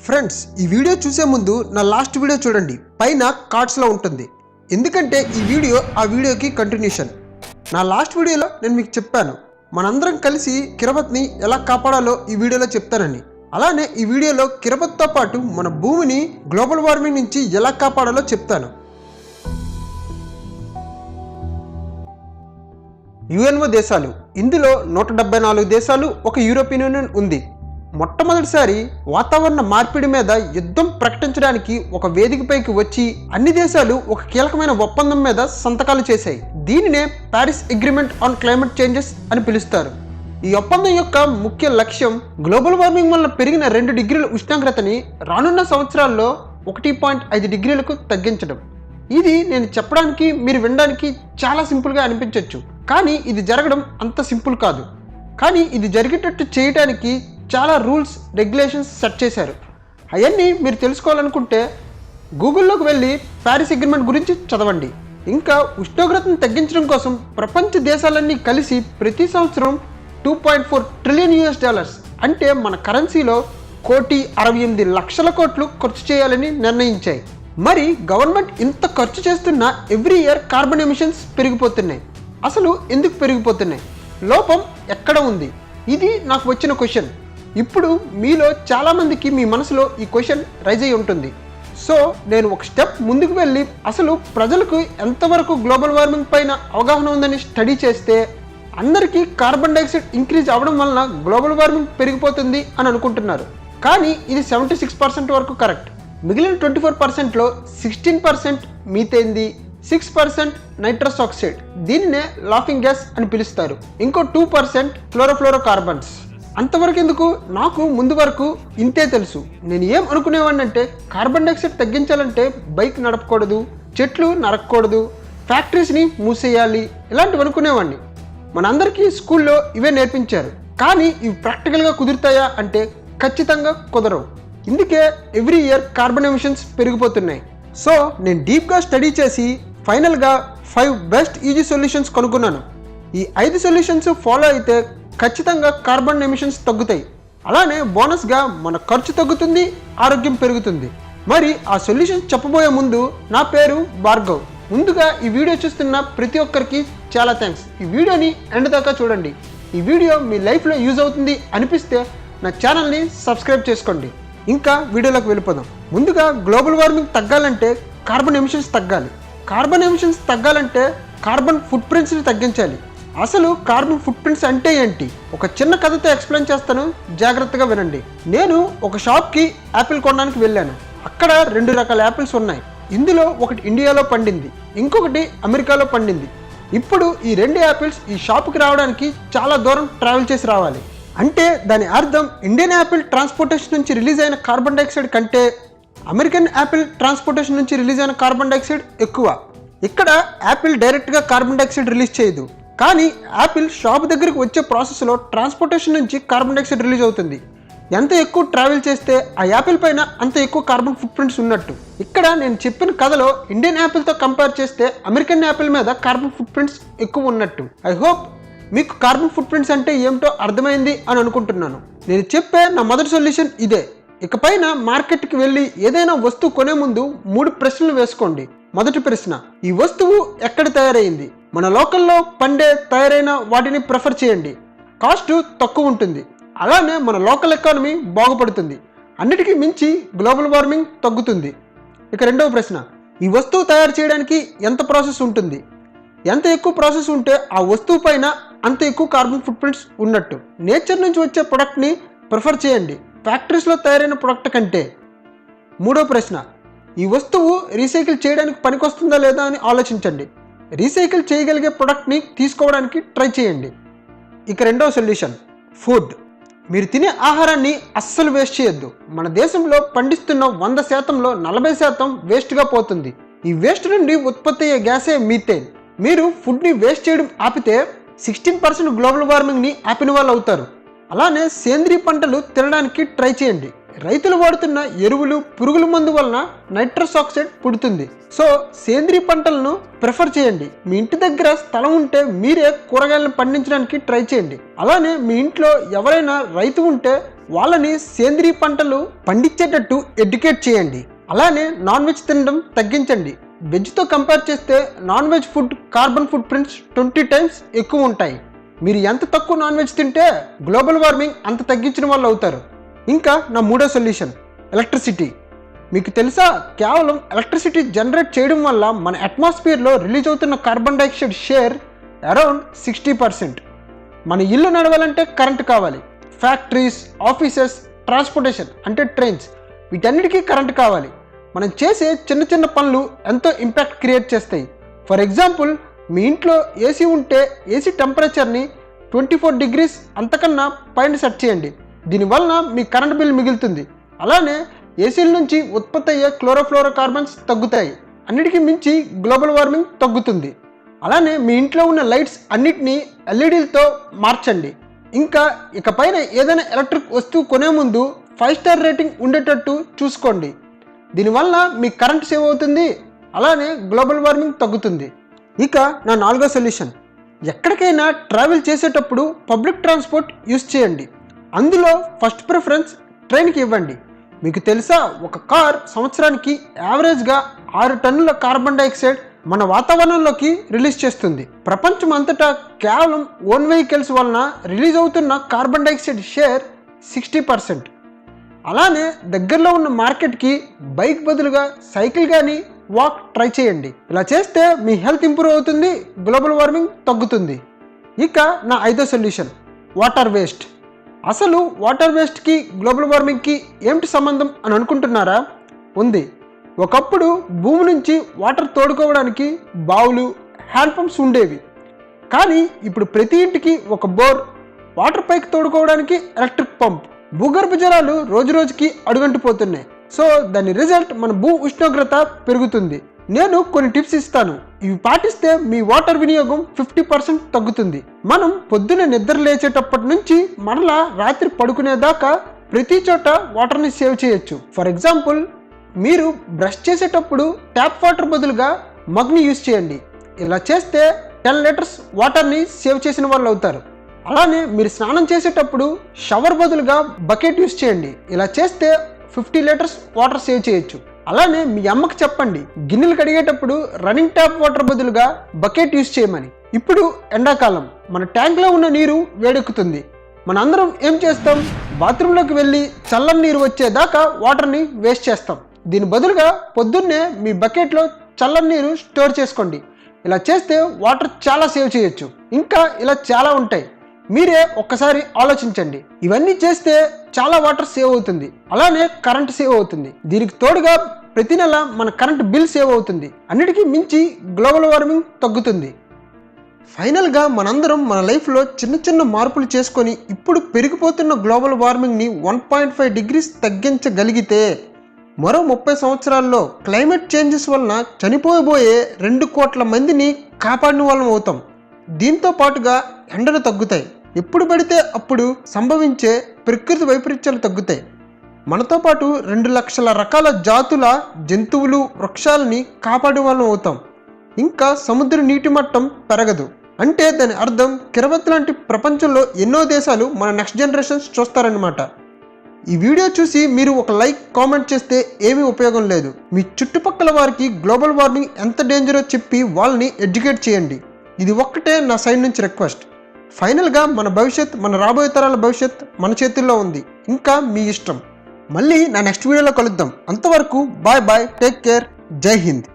Friends, ఈ video చూసే ముందు నా లాస్ట్ వీడియో చూడండి, పైన కార్డ్స్లో ఉంటుంది. ఎందుకంటే ఈ వీడియో ఆ వీడియోకి కంటిన్యూషన్. నా లాస్ట్ వీడియోలో నేను మీకు చెప్పాను మనందరం కలిసి కిరపత్ని ఎలా కాపాడాలో ఈ వీడియోలో చెప్తానని. అలానే ఈ వీడియోలో కిరపత్తో పాటు మన భూమిని గ్లోబల్ వార్మింగ్ నుంచి ఎలా కాపాడాలో చెప్తాను. యుఎన్ఓ దేశాలు, ఇందులో 174 దేశాలు, ఒక యూరోపియన్ యూనియన్ ఉంది. మొట్టమొదటిసారి వాతావరణ మార్పిడి మీద యుద్ధం ప్రకటించడానికి ఒక వేదికపైకి వచ్చి అన్ని దేశాలు ఒక కీలకమైన ఒప్పందం మీద సంతకాలు చేశాయి. దీనినే Paris agreement on climate changes అని పిలుస్తారు. ఈ ఒప్పందం యొక్క ముఖ్య లక్ష్యం గ్లోబల్ వార్మింగ్ వల్ల పెరిగిన 2 డిగ్రీల ఉష్ణోగ్రతని రానున్న సంవత్సరాల్లో 1.5 డిగ్రీలకు తగ్గించడం. ఇది నేను చెప్పడానికి, మీరు వినడానికి చాలా సింపుల్గా అనిపించవచ్చు, కానీ ఇది జరగడం అంత సింపుల్ కాదు. కానీ ఇది జరిగేటట్టు చేయడానికి చాలా రూల్స్, రెగ్యులేషన్స్ సెట్ చేశారు. అవన్నీ మీరు తెలుసుకోవాలనుకుంటే గూగుల్లోకి వెళ్ళి ప్యారిస్ అగ్రిమెంట్ గురించి చదవండి. ఇంకా ఉష్ణోగ్రతను తగ్గించడం కోసం ప్రపంచ దేశాలన్నీ కలిసి ప్రతి సంవత్సరం $2.4 ట్రిలియన్ అంటే మన కరెన్సీలో 1,68,00,000 కోట్లు ఖర్చు చేయాలని నిర్ణయించాయి. మరి గవర్నమెంట్ ఇంత ఖర్చు చేస్తున్నా ఎవ్రీ ఇయర్ కార్బన్ ఎమిషన్స్ పెరిగిపోతున్నాయి. అసలు ఎందుకు పెరిగిపోతున్నాయి? లోపం ఎక్కడ ఉంది? ఇది నాకు వచ్చిన క్వశ్చన్. ఇప్పుడు మీలో చాలామందికి మీ మనసులో ఈ క్వశ్చన్ రైజ్ అయి ఉంటుంది. సో నేను ఒక స్టెప్ ముందుకు వెళ్ళి అసలు ప్రజలకు ఎంతవరకు గ్లోబల్ వార్మింగ్ పైన అవగాహన ఉందని స్టడీ చేస్తే అందరికీ కార్బన్ డైఆక్సైడ్ ఇంక్రీజ్ అవ్వడం వలన గ్లోబల్ వార్మింగ్ పెరిగిపోతుంది అని అనుకుంటున్నారు. కానీ ఇది 76% వరకు కరెక్ట్. మిగిలిన 24%లో 16% మీథేన్ది, 6% నైట్రస్ ఆక్సైడ్, దీనినే లాఫింగ్ గ్యాస్ అని పిలుస్తారు. ఇంకో 2% ఫ్లోరోఫ్లోరోకార్బన్స్. అంతవరకు ఎందుకు? నాకు ముందు వరకు ఇంతే తెలుసు. నేను ఏం అనుకునేవాడిని అంటే కార్బన్ డైఆక్సైడ్ తగ్గించాలంటే బైక్ నడపకూడదు, చెట్లు నరకకూడదు, ఫ్యాక్టరీస్ని మూసేయాలి, ఇలాంటివి అనుకునేవాడిని. మనందరికీ స్కూల్లో ఇవే నేర్పించారు. కానీ ఇవి ప్రాక్టికల్గా కుదురుతాయా అంటే ఖచ్చితంగా కుదరవు. ఇందుకే ఎవ్రీ ఇయర్ కార్బన్ ఎమిషన్స్ పెరిగిపోతున్నాయి. సో నేను డీప్గా స్టడీ చేసి ఫైనల్గా 5 బెస్ట్ ఈజీ సొల్యూషన్స్ కనుక్కున్నాను. ఈ 5 సొల్యూషన్స్ ఫాలో అయితే ఖచ్చితంగా కార్బన్ ఎమిషన్స్ తగ్గుతాయి. అలానే బోనస్గా మన ఖర్చు తగ్గుతుంది, ఆరోగ్యం పెరుగుతుంది. మరి ఆ సొల్యూషన్స్ చెప్పబోయే ముందు, నా పేరు భార్గవ్. ముందుగా ఈ వీడియో చూస్తున్న ప్రతి ఒక్కరికి చాలా థ్యాంక్స్. ఈ వీడియోని ఎండ్ దాకా చూడండి. ఈ వీడియో మీ లైఫ్లో యూజ్ అవుతుంది అనిపిస్తే నా ఛానల్ని సబ్స్క్రైబ్ చేసుకోండి. ఇంకా వీడియోలోకి వెళ్ళిపోదాం. ముందుగా గ్లోబల్ వార్మింగ్ తగ్గాలంటే కార్బన్ ఎమిషన్స్ తగ్గాలి. కార్బన్ ఎమిషన్స్ తగ్గాలంటే కార్బన్ ఫుట్ ప్రింట్స్ని తగ్గించాలి. అసలు కార్బన్ ఫుట్ ప్రింట్స్ అంటే ఏంటి? ఒక చిన్న కథతో ఎక్స్ప్లెయిన్ చేస్తాను, జాగ్రత్తగా వినండి. నేను ఒక షాప్కి యాపిల్ కొనడానికి వెళ్ళాను. అక్కడ 2 రకాల యాపిల్స్ ఉన్నాయి. ఇందులో ఒకటి ఇండియాలో పండింది, ఇంకొకటి అమెరికాలో పండింది. ఇప్పుడు ఈ 2 యాపిల్స్ ఈ షాప్కి రావడానికి చాలా దూరం ట్రావెల్ చేసి రావాలి. అంటే దాని అర్థం ఇండియన్ యాపిల్ ట్రాన్స్పోర్టేషన్ నుంచి రిలీజ్ అయిన కార్బన్ డైఆక్సైడ్ కంటే అమెరికన్ యాపిల్ ట్రాన్స్పోర్టేషన్ నుంచి రిలీజ్ అయిన కార్బన్ డైఆక్సైడ్ ఎక్కువ. ఇక్కడ యాపిల్ డైరెక్ట్గా కార్బన్ డైఆక్సైడ్ రిలీజ్ చేయదు, కానీ యాపిల్ షాప్ దగ్గరికి వచ్చే ప్రాసెస్లో ట్రాన్స్పోర్టేషన్ నుంచి కార్బన్ డైఆక్సైడ్ రిలీజ్ అవుతుంది. ఎంత ఎక్కువ ట్రావెల్ చేస్తే ఆ యాపిల్ పైన అంత ఎక్కువ కార్బన్ ఫుట్ ప్రింట్స్ ఉన్నట్టు. ఇక్కడ నేను చెప్పిన కథలో ఇండియన్ యాపిల్తో కంపేర్ చేస్తే అమెరికన్ యాపిల్ మీద కార్బన్ ఫుట్ ప్రింట్స్ ఎక్కువ ఉన్నట్టు. ఐ హోప్ మీకు కార్బన్ ఫుట్ ప్రింట్స్ అంటే ఏమిటో అర్థమైంది అని అనుకుంటున్నాను. నేను చెప్పే నా మొదటి సొల్యూషన్ ఇదే. ఇకపైన మార్కెట్కి వెళ్ళి ఏదైనా వస్తువు కొనే ముందు 3 ప్రశ్నలు వేసుకోండి. మొదటి ప్రశ్న, ఈ వస్తువు ఎక్కడ తయారైంది? మన లోకల్లో పండే తయారైన వాటిని ప్రిఫర్ చేయండి. కాస్ట్ తక్కువ ఉంటుంది, అలానే మన లోకల్ ఎకానమీ బాగుపడుతుంది. అన్నిటికీ మించి గ్లోబల్ వార్మింగ్ తగ్గుతుంది. ఇక రెండవ ప్రశ్న, ఈ వస్తువు తయారు చేయడానికి ఎంత ప్రాసెస్ ఉంటుంది? ఎంత ఎక్కువ ప్రాసెస్ ఉంటే ఆ వస్తువు పైన అంత ఎక్కువ కార్బన్ ఫుట్ ప్రింట్స్ ఉన్నట్టు. నేచర్ నుంచి వచ్చే ప్రొడక్ట్ని ప్రిఫర్ చేయండి, ఫ్యాక్టరీస్లో తయారైన ప్రొడక్ట్ కంటే. మూడో ప్రశ్న, ఈ వస్తువు రీసైకిల్ చేయడానికి పనికొస్తుందా లేదా అని ఆలోచించండి. రీసైకిల్ చేయగలిగే ప్రొడక్ట్ని తీసుకోవడానికి ట్రై చేయండి. ఇక రెండవ సొల్యూషన్, ఫుడ్. మీరు తినే ఆహారాన్ని అస్సలు వేస్ట్ చేయొద్దు. మన దేశంలో పండిస్తున్న 100%లో 40% వేస్ట్గా పోతుంది. ఈ వేస్ట్ నుండి ఉత్పత్తి అయ్యే గ్యాసే మీథేన్. మీరు ఫుడ్ని వేస్ట్ చేయడం ఆపితే 16% గ్లోబల్ వార్మింగ్ని ఆపిన వాళ్ళు అవుతారు. అలానే సేంద్రీయ పంటలు తినడానికి ట్రై చేయండి. రైతులు వాడుతున్న ఎరువులు, పురుగుల మందు వలన నైట్రస్ ఆక్సైడ్ పుడుతుంది. సో సేంద్రీయ పంటలను ప్రిఫర్ చేయండి. మీ ఇంటి దగ్గర స్థలం ఉంటే మీరే కూరగాయలను పండించడానికి ట్రై చేయండి. అలానే మీ ఇంట్లో ఎవరైనా రైతు ఉంటే వాళ్ళని సేంద్రీయ పంటలు పండించేటట్టు ఎడ్యుకేట్ చేయండి. అలానే నాన్ వెజ్ తినడం తగ్గించండి. వెజ్తో కంపేర్ చేస్తే non veg food carbon foot prints 20 times ఎక్కువ ఉంటాయి. మీరు ఎంత తక్కువ నాన్ వెజ్ తింటే గ్లోబల్ వార్మింగ్ అంత తగ్గించిన వాళ్ళు అవుతారు. ఇంకా నా మూడో సొల్యూషన్ ఎలక్ట్రిసిటీ. మీకు తెలుసా, కేవలం ఎలక్ట్రిసిటీ జనరేట్ చేయడం వల్ల మన అట్మాస్ఫియర్లో రిలీజ్ అవుతున్న కార్బన్ డైఆక్సైడ్ షేర్ అరౌండ్ 60%. మన ఇల్లు నడవాలంటే కరెంట్ కావాలి. ఫ్యాక్టరీస్, ఆఫీసెస్, ట్రాన్స్పోర్టేషన్ అంటే ట్రైన్స్, వీటన్నిటికీ కరెంట్ కావాలి. మనం చేసే చిన్న చిన్న పనులు ఎంతో ఇంపాక్ట్ క్రియేట్ చేస్తాయి. ఫర్ ఎగ్జాంపుల్, మీ ఇంట్లో ఏసీ ఉంటే ఏసీ టెంపరేచర్ని 24 degrees అంతకన్నా పైన సెట్ చేయండి. దీనివలన మీ కరెంట్ బిల్ మిగులుతుంది. అలానే ఏసీల నుంచి ఉత్పత్తి అయ్యే క్లోరోఫ్లోరోకార్బన్స్ తగ్గుతాయి. అన్నిటికీ మించి గ్లోబల్ వార్మింగ్ తగ్గుతుంది. అలానే మీ ఇంట్లో ఉన్న లైట్స్ అన్నిటినీ ఎల్ఈడీలతో మార్చండి. ఇంకా ఇకపైన ఏదైనా ఎలక్ట్రిక్ వస్తువు కొనే ముందు 5 star రేటింగ్ ఉండేటట్టు చూసుకోండి. దీనివల్ల మీ కరెంట్ సేవ్ అవుతుంది. అలానే గ్లోబల్ వార్మింగ్ తగ్గుతుంది. ఇక నా నాలుగో సొల్యూషన్, ఎక్కడికైనా ట్రావెల్ చేసేటప్పుడు పబ్లిక్ ట్రాన్స్పోర్ట్ యూస్ చేయండి. అందులో ఫస్ట్ ప్రిఫరెన్స్ ట్రైన్కి ఇవ్వండి. మీకు తెలుసా, ఒక కార్ సంవత్సరానికి యావరేజ్గా 6 టన్నుల కార్బన్ డైఆక్సైడ్ మన వాతావరణంలోకి రిలీజ్ చేస్తుంది. ప్రపంచం అంతటా కేవలం ఓన్ వెహికల్స్ వలన రిలీజ్ అవుతున్న కార్బన్ డైఆక్సైడ్ షేర్ 60%. అలానే దగ్గరలో ఉన్న మార్కెట్కి బైక్ బదులుగా సైకిల్ కానీ వాక్ ట్రై చేయండి. ఇలా చేస్తే మీ హెల్త్ ఇంప్రూవ్ అవుతుంది, గ్లోబల్ వార్మింగ్ తగ్గుతుంది. ఇక నా ఐదో సొల్యూషన్ వాటర్ వేస్ట్. అసలు వాటర్ వేస్ట్కి గ్లోబల్ వార్మింగ్కి ఏమిటి సంబంధం అని అనుకుంటున్నారా? ఉంది. ఒకప్పుడు భూమి నుంచి వాటర్ తోడుకోవడానికి బావులు, హ్యాండ్ పంప్స్ ఉండేవి. కానీ ఇప్పుడు ప్రతి ఇంటికి ఒక బోర్, వాటర్ పైకి తోడుకోవడానికి ఎలక్ట్రిక్ పంప్. భూగర్భ జలాలు రోజు రోజుకి అడుగంటిపోతున్నాయి. సో దాని రిజల్ట్ మన భూ ఉష్ణోగ్రత పెరుగుతుంది. నేను కొన్ని టిప్స్ ఇస్తాను. ఇవి పాటిస్తే మీ వాటర్ వినియోగం 50% తగ్గుతుంది. మనం పొద్దున్న నిద్ర లేచేటప్పటి నుంచి మరలా రాత్రి పడుకునేదాకా ప్రతి చోట వాటర్ని సేవ్ చేయొచ్చు. ఫర్ ఎగ్జాంపుల్, మీరు బ్రష్ చేసేటప్పుడు ట్యాప్ వాటర్ బదులుగా మగ్ని యూజ్ చేయండి. ఇలా చేస్తే 10 liters వాటర్ని సేవ్ చేసిన వాళ్ళు అవుతారు. అలానే మీరు స్నానం చేసేటప్పుడు షవర్ బదులుగా బకెట్ యూజ్ చేయండి. ఇలా చేస్తే 50 liters వాటర్ సేవ్ చేయొచ్చు. అలానే మీ అమ్మకి చెప్పండి, గిన్నెలు కడిగేటప్పుడు రన్నింగ్ ట్యాప్ వాటర్ బదులుగా బకెట్ యూజ్ చేయమని. ఇప్పుడు ఎండాకాలం, మన ట్యాంక్లో ఉన్న నీరు వేడెక్కుతుంది. మనందరం ఏం చేస్తాం? బాత్రూంలోకి వెళ్ళి చల్లని నీరు వచ్చేదాకా వాటర్ని వేస్ట్ చేస్తాం. దీని బదులుగా పొద్దున్నే మీ బకెట్లో చల్లని నీరు స్టోర్ చేసుకోండి. ఇలా చేస్తే వాటర్ చాలా సేవ్ చేయొచ్చు. ఇంకా ఇలా చాలా ఉంటాయి. మీరే ఒక్కసారి ఆలోచించండి. ఇవన్నీ చేస్తే చాలా వాటర్ సేవ్ అవుతుంది. అలానే కరెంట్ సేవ్ అవుతుంది. దీనికి తోడుగా ప్రతి నెల మన కరెంట్ బిల్ సేవ్ అవుతుంది. అన్నిటికీ మించి గ్లోబల్ వార్మింగ్ తగ్గుతుంది. ఫైనల్గా మనందరం మన లైఫ్లో చిన్న చిన్న మార్పులు చేసుకొని ఇప్పుడు పెరిగిపోతున్న గ్లోబల్ వార్మింగ్ని 1.5 degrees తగ్గించగలిగితే మరో 30 సంవత్సరాల్లో క్లైమేట్ చేంజెస్ వలన చనిపోయబోయే 2 కోట్ల మందిని కాపాడిన వాళ్ళం అవుతాం. దీంతో పాటుగా ఎండలు తగ్గుతాయి. ఎప్పుడు పడితే అప్పుడు సంభవించే ప్రకృతి వైపరీత్యాలు తగ్గుతాయి. మనతో పాటు 2 లక్షల రకాల జాతుల జంతువులు, వృక్షాలని కాపాడే వాళ్ళం అవుతాం. ఇంకా సముద్ర నీటి మట్టం పెరగదు. అంటే దాని అర్థం కిరవత్ లాంటి ప్రపంచంలో ఎన్నో దేశాలు మన నెక్స్ట్ జనరేషన్స్ చూస్తారన్నమాట. ఈ వీడియో చూసి మీరు ఒక లైక్, కామెంట్ చేస్తే ఏమీ ఉపయోగం లేదు. మీ చుట్టుపక్కల వారికి గ్లోబల్ వార్మింగ్ ఎంత డేంజరో చెప్పి వాళ్ళని ఎడ్యుకేట్ చేయండి. ఇది ఒక్కటే నా సైడ్ నుంచి రిక్వెస్ట్. ఫైనల్గా మన భవిష్యత్, మన రాబోయే తరాల భవిష్యత్ మన చేతుల్లో ఉంది. ఇంకా మీ ఇష్టం. మళ్ళీ నా నెక్స్ట్ వీడియోలో కలుద్దాం. అంతవరకు బాయ్ బాయ్, టేక్ కేర్, జై హింద్.